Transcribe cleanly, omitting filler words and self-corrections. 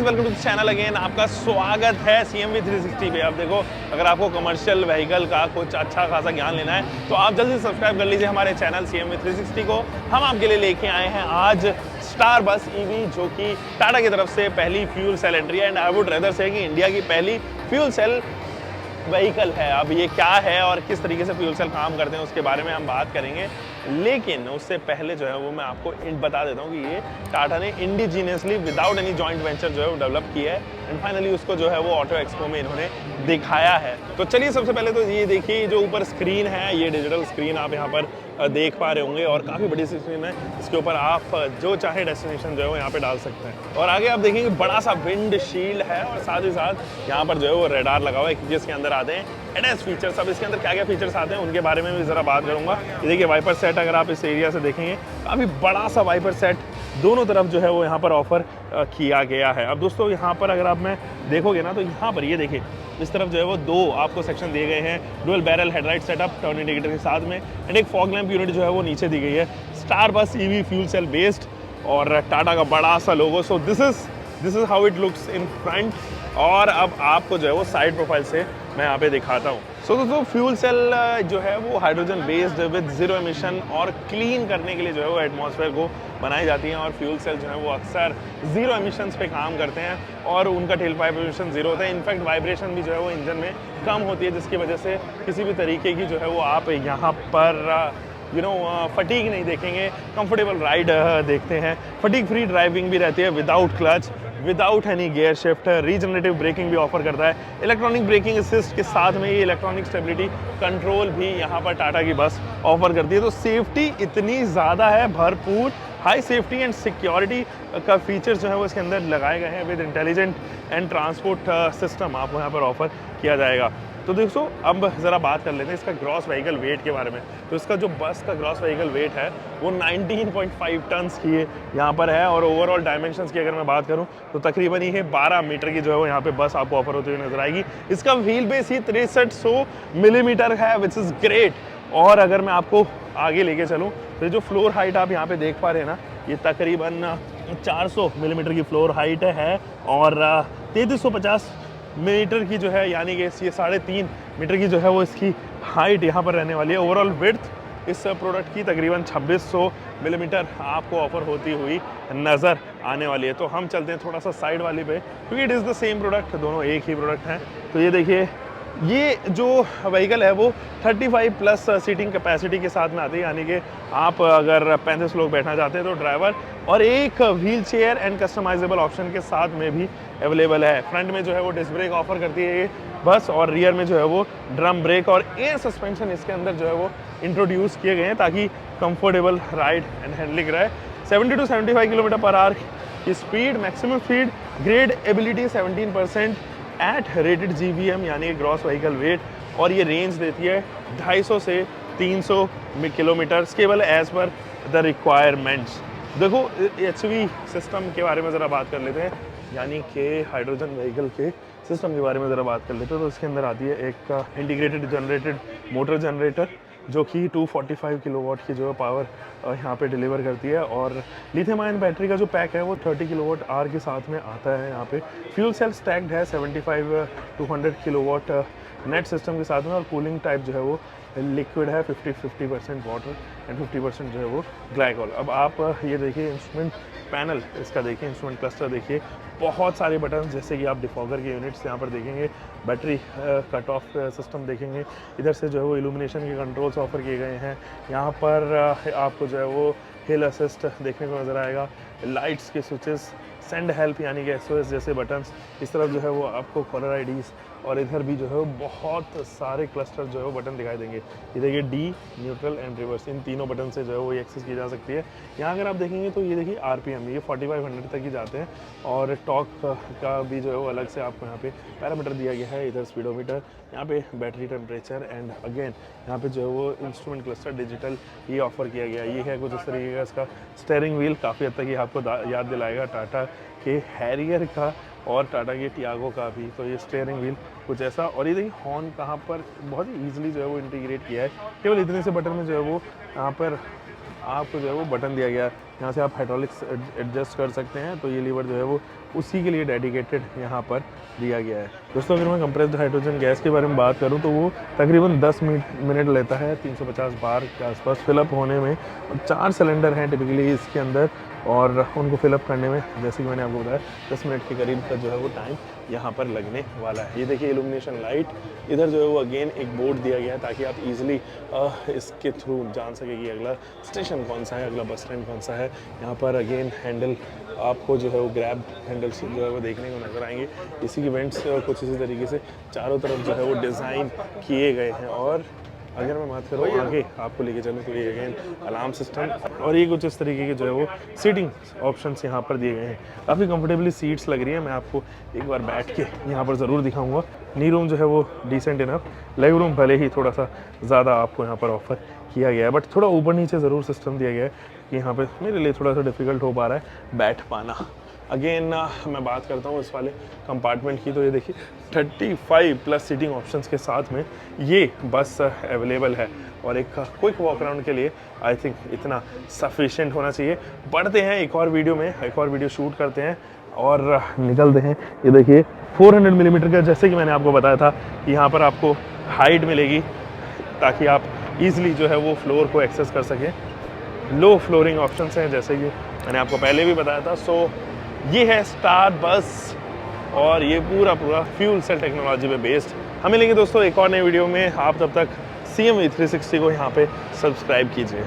Welcome to the channel again. आपका स्वागत है CMV 360 पे। अब देखो, अगर आपको कमर्शियल व्हीकल का कुछ अच्छा खासा ज्ञान लेना है तो आप जल्दी सब्सक्राइब कर लीजिए हमारे चैनल CMV 360 को। हम आपके लिए लेके आए हैं आज स्टार बस EV, जो कि टाटा की तरफ से पहली फ्यूल सेल एंट्री है एंड आई वुड रेदर से कि इंडिया की पहली फ्यूल सेल व्हीकल है। अब ये क्या है और किस तरीके से फ्यूल सेल काम करते हैं उसके बारे में हम बात करेंगे, लेकिन उससे पहले जो है वो मैं आपको बता देता हूँ कि ये टाटा ने indigenously without any joint venture जो है वो डेवलप किया है एंड फाइनली उसको जो है वो ऑटो एक्सपो में इन्होंने दिखाया है। तो चलिए सबसे पहले तो ये देखिए, जो ऊपर स्क्रीन है ये डिजिटल स्क्रीन आप यहाँ पर देख पा रहे होंगे और काफ़ी बड़ी स्क्रीन है। इसके ऊपर आप जो चाहे डेस्टिनेशन जो है वो यहाँ पे डाल सकते हैं। और आगे आप देखेंगे बड़ा सा विंड शील्ड है और साथ ही साथ यहाँ पर जो है वो रेडार लगा हुआ है जिसके अंदर आते हैं एडवांस फीचर्स। अब इसके अंदर क्या क्या फीचर्स आते हैं उनके बारे में भी ज़रा बात करूँगा। ये देखिए वाइपर सेट, अगर आप इस एरिया से देखेंगे काफ़ी बड़ा सा वाइपर सेट दोनों तरफ जो है वो यहाँ पर ऑफर किया गया है। अब दोस्तों यहाँ पर अगर आप में देखोगे ना तो यहाँ पर ये देखिए इस तरफ जो है वो दो आपको सेक्शन दिए गए हैं। Dual barrel headlight setup turn indicator के साथ में एंड एक फॉग लैंप यूनिट जो है वो नीचे दी गई है। स्टार बस EV फ्यूल सेल बेस्ड और टाटा का बड़ा सा logo. So this is how it looks in front. और अब आपको जो है वो साइड प्रोफाइल से मैं यहाँ पे दिखाता हूँ। सो दोस्तों फ्यूल सेल जो है वो hydrogen based with zero emission और क्लीन करने के लिए जो है वो एटमॉस्फेयर को बनाई जाती हैं। और फ्यूल सेल जो है वो अक्सर जीरो एमिशंस पे काम करते हैं और उनका टेल पाइप एमिशन जीरो होता है। इनफैक्ट वाइब्रेशन भी जो है वो इंजन में कम होती है, जिसकी वजह से किसी भी तरीके की जो है वो आप यहाँ पर फटीग नहीं देखेंगे, कंफर्टेबल राइड देखते हैं। फटीग फ्री ड्राइविंग भी रहती है without clutch, without any gear shift. Regenerative braking भी ऑफर करता है। इलेक्ट्रॉनिक ब्रेकिंग असिस्ट के साथ में ये इलेक्ट्रॉनिक स्टेबिलिटी कंट्रोल भी यहाँ पर टाटा की बस ऑफर करती है। तो सेफ्टी इतनी ज़्यादा है, भरपूर हाई सेफ्टी एंड सिक्योरिटी का फीचर्स जो है वो इसके अंदर लगाए गए हैं। With intelligent and transport system आपको यहाँ पर ऑफर किया जाएगा। तो दोस्तों अब ज़रा बात कर लेते हैं इसका ग्रॉस व्हीकल वेट के बारे में। तो इसका जो बस का ग्रॉस व्हीकल वेट है वो 19.5 टन्स की यहाँ पर है। और ओवरऑल डायमेंशंस की अगर मैं बात करूँ तो तकरीबन ये 12 मीटर की जो है वो यहाँ पे बस आपको ऑफर होती हुई नजर आएगी। इसका व्हील बेस ही 6300 मिलीमीटर है, विच इज़ ग्रेट। और अगर मैं आपको आगे लेके चलूँ तो जो फ्लोर हाइट आप यहाँ पे देख पा रहे हैं ना, ये तकरीबन 400 मिलीमीटर की फ्लोर हाइट है और 3350 मीटर की जो है यानी कि ये 3.5 मीटर की जो है वो इसकी हाइट यहाँ पर रहने वाली है। ओवरऑल विड्थ इस प्रोडक्ट की तकरीबन 2600 मिलीमीटर आपको ऑफर होती हुई नज़र आने वाली है। तो हम चलते हैं थोड़ा सा साइड वाली पे, क्योंकि it is the same product, दोनों एक ही प्रोडक्ट हैं। तो ये देखिए, ये जो व्हीकल है वो 35 प्लस सीटिंग कैपेसिटी के साथ में आती है, यानी कि आप अगर 35 लोग बैठना चाहते हैं तो ड्राइवर और एक wheelchair and customisable option के साथ में भी अवेलेबल है। फ्रंट में जो है वो डिस्क ब्रेक ऑफर करती है ये बस और रियर में जो है वो ड्रम ब्रेक और एयर सस्पेंशन इसके अंदर जो है वो इंट्रोड्यूस किए गए हैं ताकि कंफर्टेबल राइड एंड हैंडलिंग रहे। 70 to 75 किलोमीटर पर आवर की speed, maximum speed, grade ability 17% at rated GVM यानी ग्रॉस व्हीकल वेट। और ये रेंज देती है 250 से 300 किलोमीटर केवल एज पर द रिक्वायरमेंट्स। देखो HV सिस्टम के बारे में ज़रा बात कर लेते हैं, यानी कि हाइड्रोजन व्हीकल के सिस्टम के बारे में ज़रा बात कर लेते हैं। तो इसके अंदर आती है एक इंटीग्रेटेड जनरेटेड मोटर जनरेटर जो कि 245 किलोवाट की जो है पावर यहाँ पे डिलीवर करती है। और लिथियम आयन बैटरी का जो पैक है वो 30 किलोवाट आवर के साथ में आता है। यहाँ पे फ्यूल सेल स्टैक्ड है 75 to 100 किलोवाट नेट सिस्टम के साथ में। और कूलिंग टाइप जो है वो लिक्विड है, 50% वाटर एंड 50% जो है वो ग्लाइकॉल। अब आप ये देखिए इंस्ट्रूमेंट पैनल इसका देखिए, इंस्ट्रूमेंट क्लस्टर देखिए, बहुत सारे बटन, जैसे कि आप डिफॉगर के यूनिट्स यहाँ पर देखेंगे, बैटरी कट ऑफ सिस्टम देखेंगे। इधर से जो है वो इल्यूमिनेशन के कंट्रोल्स ऑफर किए गए हैं। यहाँ पर आपको जो है वो हिल असिस्ट देखने को नज़र आएगा, लाइट्स के स्विचेस, सेंड हेल्प यानी कि SOS जैसे बटन्स। इस तरफ जो है वो आपको कॉलर IDs और इधर भी जो है वो बहुत सारे क्लस्टर जो है वो बटन दिखाई देंगे। ये देखिए D, न्यूट्रल एंड रिवर्स, इन तीनों बटन से जो है वो एक्सेस की जा सकती है। यहाँ अगर आप देखेंगे तो ये देखिए RPM, ये 4500 तक ही जाते हैं। और टॉर्क का भी जो है वो अलग से आपको यहाँ पे पैरामीटर दिया गया है। इधर स्पीडोमीटर, यहाँ पे बैटरी टेम्परेचर एंड अगेन यहाँ पे जो है वो इंस्ट्रूमेंट क्लस्टर डिजिटल ये ऑफर किया गया। ये है कुछ इस तरीके का इसका स्टेयरिंग व्हील, काफ़ी हद तक ये आपको याद दिलाएगा टाटा के हैरियर का और टाटा के टियागो का भी। तो ये स्टीयरिंग व्हील कुछ ऐसा। और ये देखिए हॉर्न कहाँ पर बहुत ही ईजिली जो है वो इंटीग्रेट किया है। केवल इतने से बटन में जो है वो यहाँ पर आपको जो है वो बटन दिया गया है, यहाँ से आप हाइड्रोलिक्स एडजस्ट कर सकते हैं। तो ये लीवर जो है वो उसी के लिए डेडिकेटेड यहाँ पर दिया गया है। दोस्तों अगर मैं कंप्रेस्ड हाइड्रोजन गैस के बारे में बात करूँ तो वो तकरीबन 10 मिनट लेता है 350 बार के आसपास फिलअप होने में। और 4 सिलेंडर हैं टिपिकली इसके अंदर, और उनको फिलअप करने में जैसे कि मैंने आपको बताया 10 मिनट के करीब का जो है वो टाइम यहाँ पर लगने वाला है। ये देखिए इल्यूमिनेशन लाइट, इधर जो है वो अगेन एक बोर्ड दिया गया है ताकि आप इजीली इसके थ्रू जान सके कि अगला स्टेशन कौन सा है, अगला बस स्टैंड कौन सा है। यहाँ पर अगेन हैंडल आपको जो है वो ग्रैब हैंडल्स जो है वो देखने को नजर आएंगे। इसी की वेंट्स कुछ इसी तरीके से चारों तरफ जो है वो डिज़ाइन किए गए हैं। और अगर मैं बात करूँ आगे आपको लेके चलूँ तो ये अगेन अलार्म सिस्टम, और ये कुछ इस तरीके के जो है वो सीटिंग ऑप्शंस यहाँ पर दिए गए हैं। काफ़ी कंफर्टेबली सीट्स लग रही है। मैं आपको एक बार बैठ के यहाँ पर ज़रूर दिखाऊंगा। नी रूम जो है वो डिसेंट इनफ, लेग रूम भले ही थोड़ा सा ज़्यादा आपको यहाँ पर ऑफर किया गया है, बट थोड़ा ऊपर नीचे ज़रूर सिस्टम दिया गया है कि यहाँ पर मेरे लिए थोड़ा सा डिफ़िकल्ट हो पा रहा है बैठ पाना। अगेन मैं बात करता हूँ इस वाले कंपार्टमेंट की, तो ये देखिए 35 प्लस सीटिंग ऑप्शंस के साथ में ये बस अवेलेबल है। और एक क्विक वॉक अराउंड के लिए आई थिंक इतना सफिशिएंट होना चाहिए। बढ़ते हैं एक और वीडियो शूट करते हैं और निकलते हैं। ये देखिए 400 मिलीमीटर का, जैसे कि मैंने आपको बताया था कि यहाँ पर आपको हाइट मिलेगी ताकि आप ईजिली जो है वो फ्लोर को एक्सेस कर सकें। लो फ्लोरिंग ऑप्शंस हैं जैसे कि मैंने आपको पहले भी बताया था। सो ये है स्टार बस, और ये पूरा फ्यूल सेल टेक्नोलॉजी पे बेस्ड। हम मिलेंगे दोस्तों एक और नई वीडियो में। आप तब तक CMV360 को यहाँ पे सब्सक्राइब कीजिए।